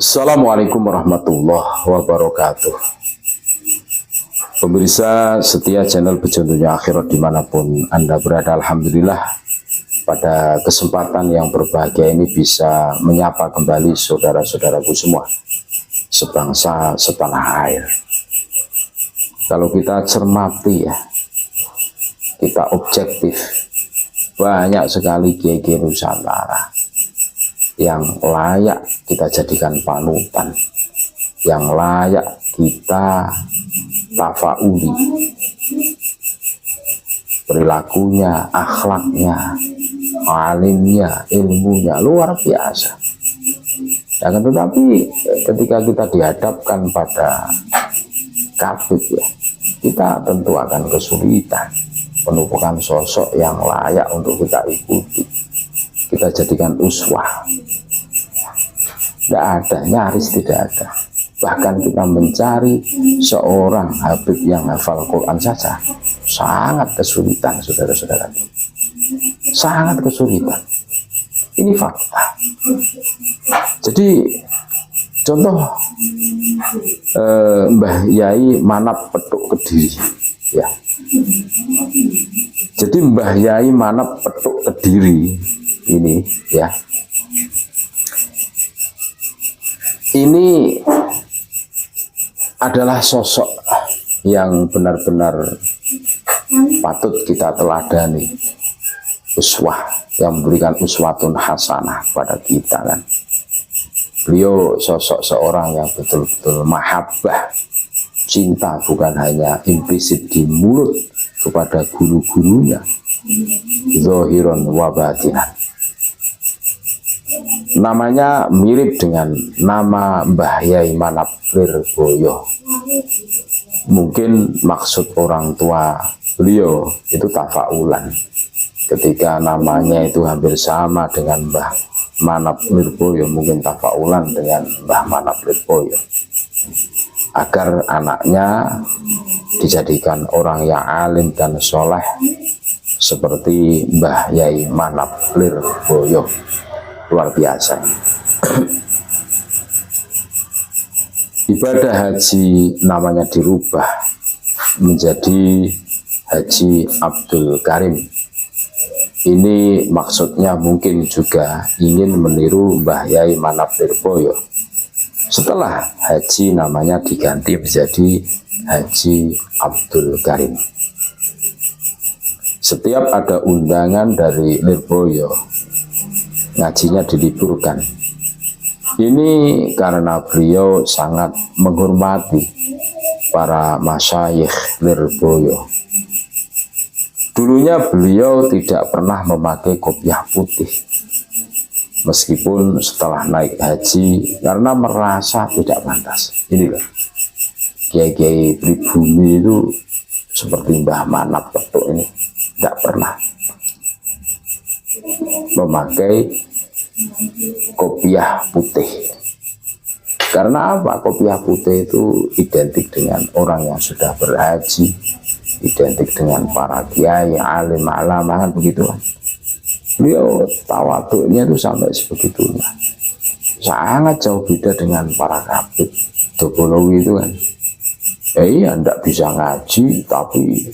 Assalamualaikum warahmatullahi wabarakatuh. Pemirsa setia channel Pejodohnya Akhirat dimanapun Anda berada, alhamdulillah pada kesempatan yang berbahagia ini bisa menyapa kembali saudara-saudaraku semua sebangsa setanah air. Kalau kita cermati ya, kita objektif, banyak sekali kiai-kiai Nusantara yang layak kita jadikan panutan, yang layak kita tafauli perilakunya, akhlaknya, alimnya, ilmunya luar biasa. Akan tetapi ketika kita dihadapkan pada kabut ya, kita tentu akan kesulitan menemukan sosok yang layak untuk kita ikuti, kita jadikan uswah. Tidak ada, nyaris tidak ada. Bahkan kita mencari seorang Habib yang hafal Quran saja sangat kesulitan, saudara-saudara. Sangat kesulitan. Ini fakta. Jadi contoh Mbah Yai Manap Petuk Kediri ya. Jadi Mbah Yai Manap Petuk Kediri ini ya, ini adalah sosok yang benar-benar patut kita teladani, uswah yang memberikan uswatun hasanah pada kita kan. Beliau sosok seorang yang betul-betul mahabbah, cinta bukan hanya implisit di mulut kepada guru-gurunya, zahiron wa batinan. Namanya mirip dengan nama Mbah Yai Manap Lirboyo. Mungkin maksud orang tua beliau itu tafaulan. Ketika namanya itu hampir sama dengan Mbah Manap Lirboyo, mungkin tafaulan dengan Mbah Manap Lirboyo, agar anaknya dijadikan orang yang alim dan soleh seperti Mbah Yai Manap Lirboyo. Luar biasa. Ibadah haji namanya dirubah menjadi Haji Abdul Karim. Ini maksudnya mungkin juga ingin meniru Mbah Yai Manap Lirboyo. Setelah haji namanya diganti menjadi Haji Abdul Karim. Setiap ada undangan dari Lirboyo, ngajinya diliburkan. Ini karena beliau sangat menghormati para masyayikh Lirboyo. Dulunya beliau tidak pernah memakai kopiah putih, meskipun setelah naik haji karena merasa tidak pantas. Ini loh, kiai-kiai pribumi itu seperti Mbah Manap Petuk ini tidak pernah memakai kopiah putih. Karena apa? Kopiah putih itu identik dengan orang yang sudah berhaji, identik dengan para kiai, alim, alama, kan begitu kan. Beliau tawaduknya itu sampai sebegitunya. Sangat jauh beda dengan para kabit Dobolowi itu kan. Iya, tidak bisa ngaji tapi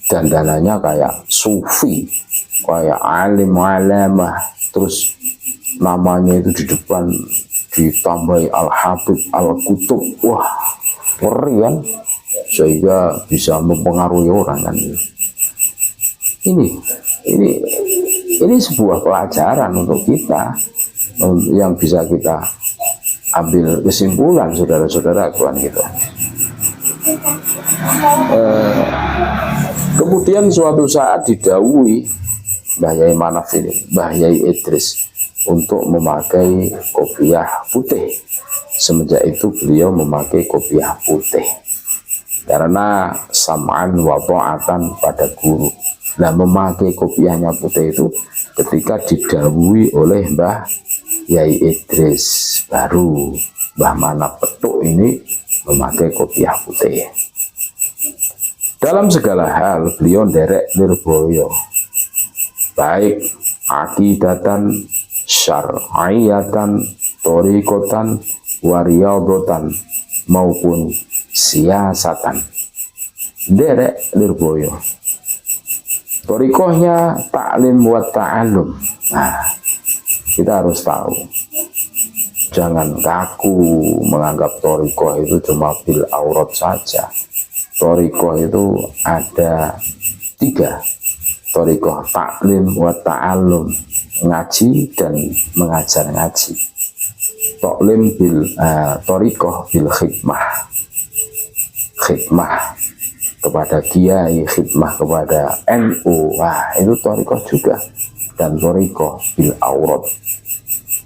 dandanannya kayak sufi, kayak alim-alamah, terus namanya itu di depan ditambahi Al-Habib, Al-Kutub. Wah, ngeri kan, sehingga bisa mempengaruhi orang kan. Ini sebuah pelajaran untuk kita yang bisa kita ambil kesimpulan, saudara-saudara kawan gitu. Kemudian suatu saat didhawuhi Mbah Yai Manaf ini, Mbah Yai Idris, untuk memakai kopiah putih. Semenjak itu beliau memakai kopiah putih karena sam'an wa ta'atan pada guru. Nah, memakai kopiahnya putih itu ketika didhawuhi oleh Mbah Yai Idris, baru Mbah Manap Petuk ini memakai kopiah putih. Dalam segala hal beliau nderek Lirboyo, baik akidatan, syar'iyatan, torikotan wariyadatan maupun siasatan. Derek Lirboyo, torikohnya taklim wa ta'alum. Nah, kita harus tahu, jangan kaku menganggap torikoh itu cuma bil aurat saja. Torikoh itu ada 3. Torikoh taklim wa ta'alum, ngaji dan mengajar ngaji. Taklim bil torikoh bil khidmah, khidmah kepada kiai, khidmah kepada NU. Wah, itu torikoh juga. Dan torikoh bil aurat,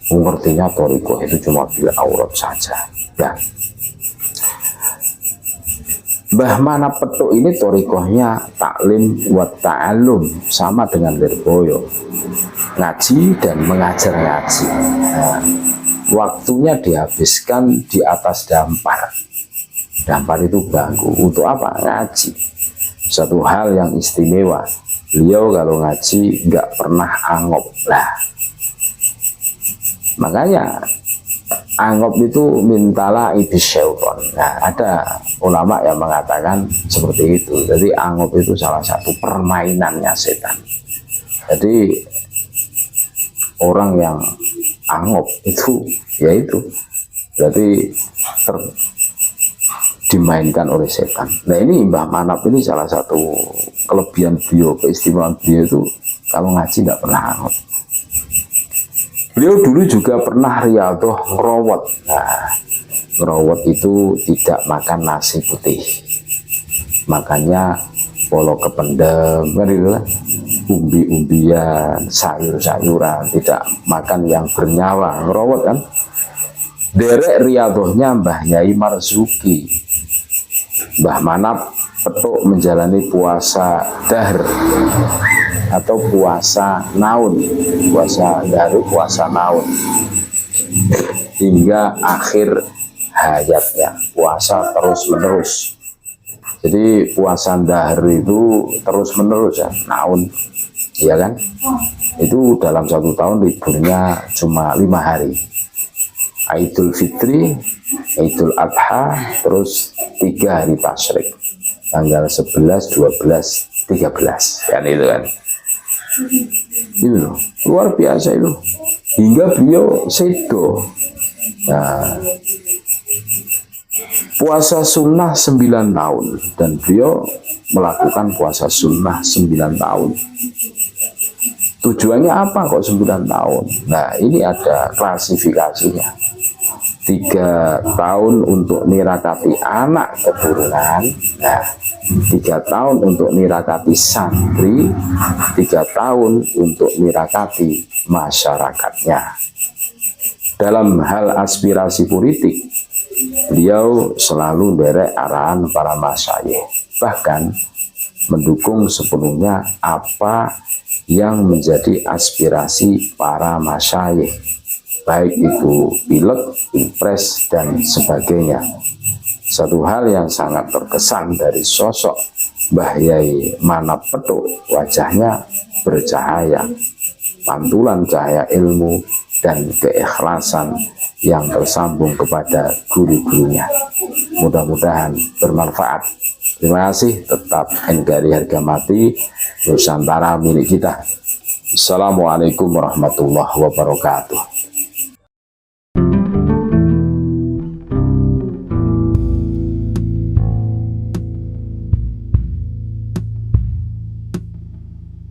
mengertinya torikoh itu cuma bil aurat saja. Ya, Mbah Manap Petuk ini torikohnya taklim wa ta'alum, sama dengan Lirboyo, ngaji dan mengajar ngaji. Nah, waktunya dihabiskan di atas dampar. Dampar itu bangku. Untuk apa? Ngaji. Satu hal yang istimewa, beliau kalau ngaji nggak pernah angop. Lah, makanya angop itu mintala ibis syaiton. Nah, ada ulama yang mengatakan seperti itu. Jadi angop itu salah satu permainannya setan. Jadi orang yang angop itu, yaitu berarti dimainkan oleh setan. Nah, ini Mbah Manap ini salah satu kelebihan beliau, keistimewaan beliau itu kalau ngaji tidak pernah angop. Beliau dulu juga pernah riyadhah ngerawat. Nah, ngerawat itu tidak makan nasi putih, makannya polo kependem, kan itu kan, umbi-umbian, sayur-sayuran, tidak makan yang bernyawa. Ngerawat kan. Derek riyadhahnya Mbah Yai Marzuki. Mbah Manap Petuk menjalani puasa dahr atau puasa naun, puasa dahr, puasa naun hingga akhir hayatnya, puasa terus menerus. Jadi puasa dahr itu terus menerus ya, naun, ya kan? Itu dalam 1 tahun liburnya cuma 5 hari. Idul Fitri, Idul Adha, terus 3 hari tasyrik, tanggal 11, 12, 13, kan itu kan. Itu loh, luar biasa itu. Hingga beliau sedo. Nah, puasa sunnah 9 tahun, dan beliau melakukan puasa sunnah 9 tahun. Tujuannya apa kok 9 tahun? Nah, ini ada klasifikasinya. 3 tahun untuk nirakati anak keturunan, nah 3 tahun untuk nirakati santri, 3 tahun untuk nirakati masyarakatnya. Dalam hal aspirasi politik, beliau selalu derek arahan para masyayikh, bahkan mendukung sepenuhnya apa yang menjadi aspirasi para masyayikh, baik itu pileg, pilpres, dan sebagainya. Satu hal yang sangat terkesan dari sosok Mbah Yai Manap Petuk, wajahnya bercahaya, pantulan cahaya ilmu dan keikhlasan yang tersambung kepada guru-gurunya. Mudah-mudahan bermanfaat. Terima kasih. Tetap NKRI harga mati, Nusantara milik kita. Assalamualaikum warahmatullahi wabarakatuh.